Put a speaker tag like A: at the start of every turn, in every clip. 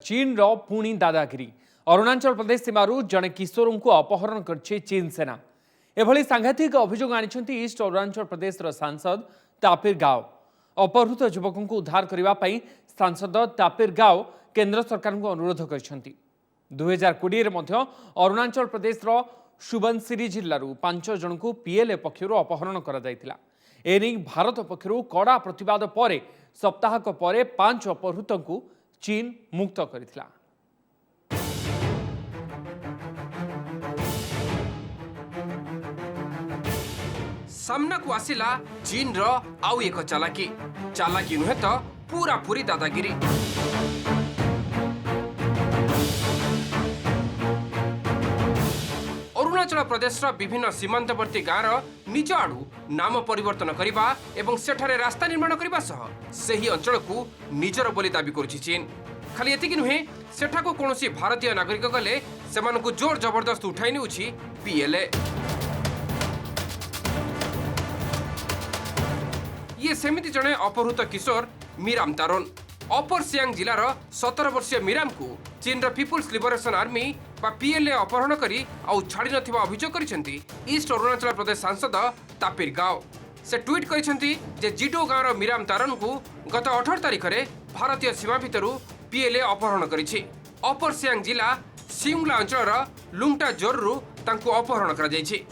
A: चीन रो पुणी दादागिरी अरुणाचल प्रदेश सीमारू जड़े किशोर को अपहरण करछि चीन सेना। एभली सांघातिक अभियोग आनिछन्ति ईस्ट अरुणाचल प्रदेश सांसद तापिर गाव। अपहृत युवकों को उद्धार करने सांसद तापिर गाव केंद्र सरकार को अनुरोध कर 2020 मध्य अरुणाचल प्रदेश सुबनसिरी जिल्लारू 5 जन को पीएलए पक्षर अपहरण कर एने भारत पक्षर कड़ा प्रतिवाद पर सप्ताहक पर 5 अपहृत को चीन मुक्त करिथिला।
B: सामना को आसिला चीन रो आउ एक चालाकी नुहे तो पूरा पूरी दादागिरी। अरुणाचल प्रदेश विभिन्न सीमांतवर्ती गाँव निज आड़ू नाम परिवर्तन करने एवं सेठारे रास्ता निर्माण करने सह सही अंचल को निजर बोली दाबी करुछि चीन। खाली एतिक नुहे सेठा को कौनसी भारतीय नागरिक गले सेमानकु जोर जबरदस्त उठाई नेउछि पीएलए। ये सेमिति जने अपहृत किशोर मीराम तारोन। अपर सियांग जिलार 17 वर्षीय मीराम को चीन पीपुल्स लिबरेशन आर्मी बा पीएलए अपहरण करी आउ छाड़ी नथिबा अभियोग करिसेंती ईस्ट अरुणाचल प्रदेश सांसद तापिर गाव। से ट्वीट करिसेंती जे जिडो गाँव मीराम तारोन को गत 18 तारिख रे भारतीय सीमा भितरु पीएलए अपहरण करिछि। अपर सियांग जिला सिंगला अंचल लुंगटा जोररू तांको अपहरण करा जायछि।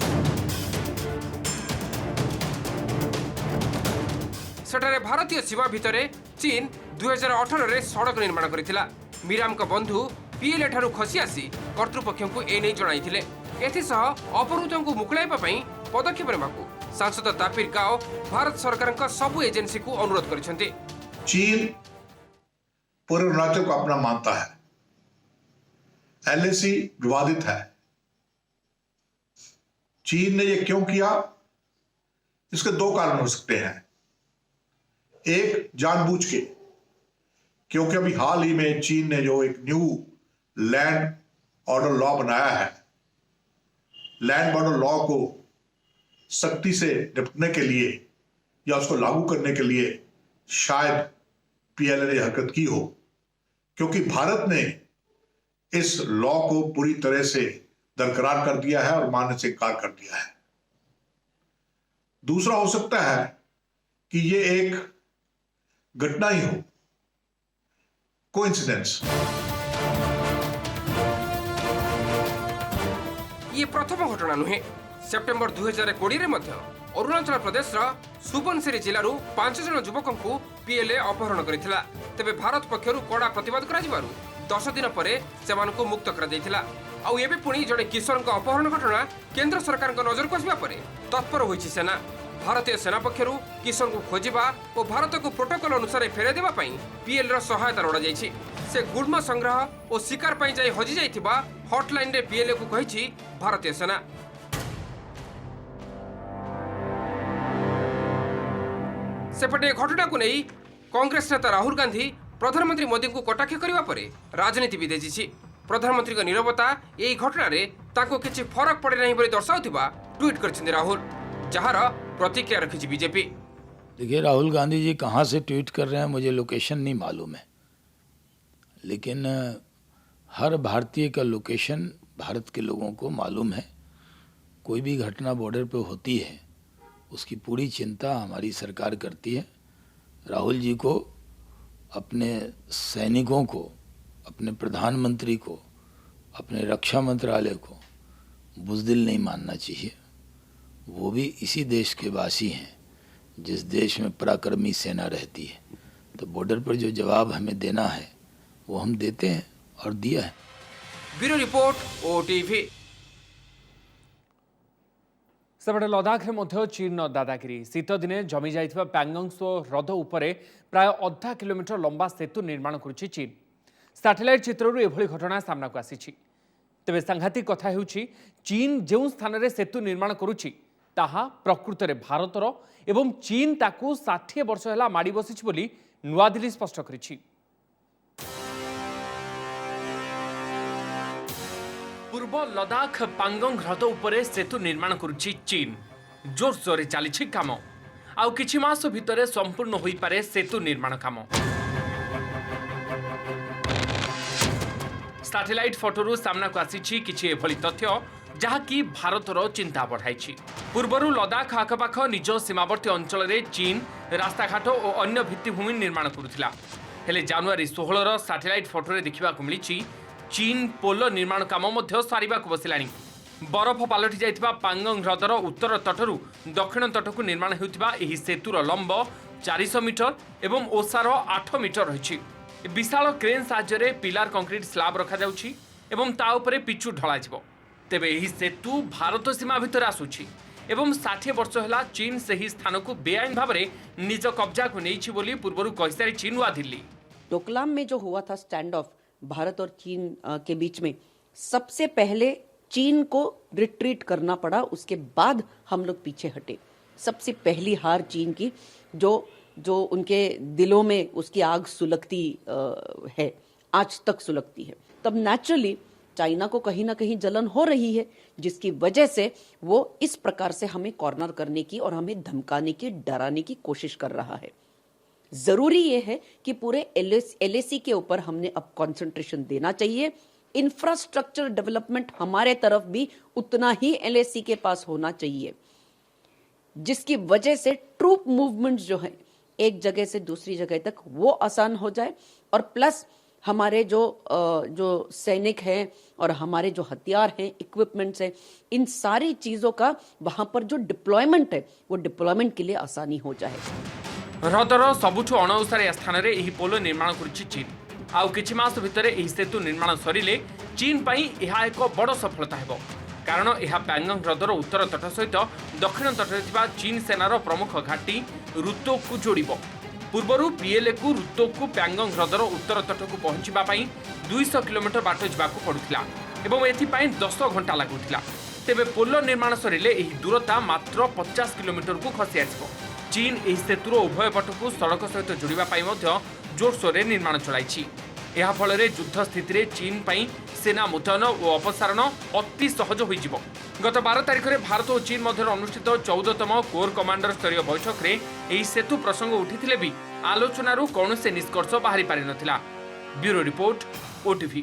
B: सेठारे भारतीय सीमा भितरे चीन 2018 रे सड़क निर्माण करिथिला। मीराम का बंधु पीएलए ठारू खसी आसी कर्तृपक्ष को एने जणाइथिले। एथिसह अपहृतों को मुकुलाइबा पई पदक्षेप नेबाकू सांसद तापिर गाव भारत सरकार का सबु एजेंसी को अनुरोध करिसेंती।
C: चीन पूरे अरुणाचल को अपना मानता है। एलएसी विवादित है। चीन ने यह क्यों किया? इसके 2 कारण हो सकते हैं। एक, जानबूझ के, क्योंकि अभी हाल ही में चीन ने जो एक न्यू लैंड ऑर्डर लॉ बनाया है, लैंड बॉर्डर लॉ को सख्ती से निपटने के लिए या उसको लागू करने के लिए शायद पीएलए ने हरकत की हो, क्योंकि भारत ने इस लॉ को पूरी तरह से दरकरार कर दिया है और मानने से इनकार कर दिया है। दूसरा हो सकता है कि ये एक घटना ही हो, कोइंसिडेंस।
B: ये प्रथम घटना नुहे। सेप्टेम्बर 2020 रे मध्य अरुणाचल प्रदेश सुबनसिरी जिलारू 5 जन युवकों को पीएलए अपहरण करिथिला। तेबे भारत पक्षरु कड़ा प्रतिवाद करा जिबारू 10 दिन परे सेमानकु मुक्त करा दैथिला। आउ एबे पुणी जड़े किशोर अपहरण घटना केंद्र सरकार नजर को आसिबा परे तत्पर होइछि सेना। भारतीय सेना पक्षरु किशोर को खोजिबा और भारत को प्रोटोकॉल अनुसार फेरे देबा पई पीएल रो सहायता लोड़ा जायछि। से गुल्म संग्रह और शिकार पई जाई हजि जाइथिबा हॉटलाइन रे पीएलए को कहिछि भारतीय सेना। सेपटे घटना को नहीं कांग्रेस नेता राहुल गांधी प्रधानमंत्री मोदी को कटाक्ष करने पर राजनीति भी देखी। प्रधानमंत्री का नीरवता यही घटना रे ताको किछि फरक पड़े नहीं बोली दर्शाउथिबा ट्वीट करछिन राहुल, जहार प्रतिक्रिया रखिछि बीजेपी।
D: देखिए, राहुल गांधी जी कहाँ से ट्वीट कर रहे हैं मुझे लोकेशन नहीं मालूम है, लेकिन हर भारतीय का लोकेशन भारत के लोगों को मालूम है। कोई भी घटना बॉर्डर पे होती है उसकी पूरी चिंता हमारी सरकार करती है। राहुल जी को, अपने सैनिकों को, अपने प्रधानमंत्री को, अपने रक्षा मंत्रालय को बुज़दिल नहीं मानना चाहिए। वो भी इसी देश के वासी हैं जिस देश में पराक्रमी सेना रहती है। तो बॉर्डर पर जो जवाब हमें देना है वो हम देते हैं और दिया है।
B: Bureau report, OTV.
A: सेपटे लद्दाख में चीन दादागिरी। शीत दिने जमी जाइथिबा पैंगोंग ह्रद उपरे प्राय आधा किलोमीटर लंबा सेतु निर्माण करुछि चीन। सैटेलाइट चित्ररू एभली घटना सामना को आसीछि। तेबे सांघातिक कथा हेउछि चीन जो स्थान रे सेतु निर्माण करुछि ताहा प्रकृत रे भारतर एवं चीन ताकू 60 वर्ष होला माड़ी बसिछि बोली नुआदिल्ली स्पष्ट करिछि। पूर्व लद्दाख पांगोंग ह्रद उपरे सेतु निर्माण करुछि चीन। जोरसोर चली काम। आउ किछि मास भितरे संपूर्ण होई पारे सेतु निर्माण काम। सैटेलाइट फोटोरू सामना को आसी किछि एभली तथ्य जहाँकि भारतर चिंता बढ़ाई। पूर्वरू लदाख आखपाख निज सीमावर्ती अंचल में चीन रास्ताघाट और अन्य भित्तिभूमि निर्माण करुथिला। हेले जनवरी 16 सैटेलाइट फोटोरे देखा मिली चीन पोलो निर्माण काम सारिबा को बसिलानी। बरफ पलटि जाइथिबा पांगंग ह्रदर उत्तर तटरू दक्षिण तटकू निर्माण हेउथिबा एही सेतुर लंब 400 मीटर एवं ओसार 8 मीटर रही। विशाल क्रेन साहाय्य पिलार कंक्रीट स्लाब रखा जाउछि एवं ता उपरे पिचु ढला जिवो। तेबे एही सेतु भारत सीमा भितर आसुछि एवं 60 वर्ष होला चीन सही स्थान को बेआईन भाव में निज कब्जा को नहीं बोली पूर्व कही चीन नुआ दिल्ली।
E: डोकलाम में जो हुआ था स्टैंड ऑफ भारत और चीन के बीच में, सबसे पहले चीन को रिट्रीट करना पड़ा, उसके बाद हम लोग पीछे हटे। सबसे पहली हार चीन की, जो उनके दिलों में उसकी आग सुलगती है, आज तक सुलगती है। तब नेचुरली चाइना को कहीं ना कहीं जलन हो रही है, जिसकी वजह से वो इस प्रकार से हमें कॉर्नर करने की और हमें धमकाने की, डराने की कोशिश कर रहा है। जरूरी ये है कि पूरे एलएसी के ऊपर हमने अब कंसंट्रेशन देना चाहिए। इंफ्रास्ट्रक्चर डेवलपमेंट हमारे तरफ भी उतना ही एलएसी के पास होना चाहिए, जिसकी वजह से ट्रूप मूवमेंट जो है एक जगह से दूसरी जगह तक वो आसान हो जाए, और प्लस हमारे जो सैनिक हैं और हमारे जो हथियार हैं, इक्विपमेंट्स हैं, इन सारी चीजों का वहां पर जो डिप्लॉयमेंट है वो डिप्लॉयमेंट के लिए आसानी हो जाए।
A: ह्रदर सबुठु अणउसारिया स्थान में यह पोलो निर्माण करुछि चीन। आउ किछि मास भितर यह सेतु निर्माण सरिले चीन पई यह एक बड़ सफलता हेबो, कारण यह पैंगंग ह्रदर उत्तर तट सहित दक्षिण तटरे थिबा चीन सेनार प्रमुख घाटी रुतोकू जोड़िबो। पूर्वरू पीएलए को रुतोकू पैंगंग ह्रदर उत्तर तटकू पहुंचवा 200 किलोमीटर बाट जावाक पड़ुथिला एवं एथिपाई 10 घंटा लागुथिला। तेबे पोलो निर्माण सरिले एही दूरता मात्र 50 किलोमीटर को खसी आसिबो। चीन एही सेतुर उभय पटकू सड़क सहित जोड़िबा पाई मध्य जोरसोरे निर्माण चलाइछि। ଏହା ଫଳରେ ଯୁଦ୍ଧ ସ୍ଥିତିରେ ଚୀନ ପାଇଁ ସେନା ମୁତୟନ ଓ ଅପସାରଣ ଅତି ସହଜ ହୋଇଯିବ। ଗତ 12 ତାରିଖରେ ଭାରତ ଓ ଚୀନ ମଧ୍ୟରେ ଅନୁଷ୍ଠିତ 14ତମ କୋର କମାଣ୍ଡର ସ୍ତରୀୟ ବୈଠକରେ ଏହି ସେତୁ ପ୍ରସଙ୍ଗ ଉଠିଥିଲେ ବି ଆଲୋଚନାରୁ କୌଣସି ନିଷ୍କର୍ଷ ବାହାରି ପାରିନଥିଲା। Bureau report, OTV.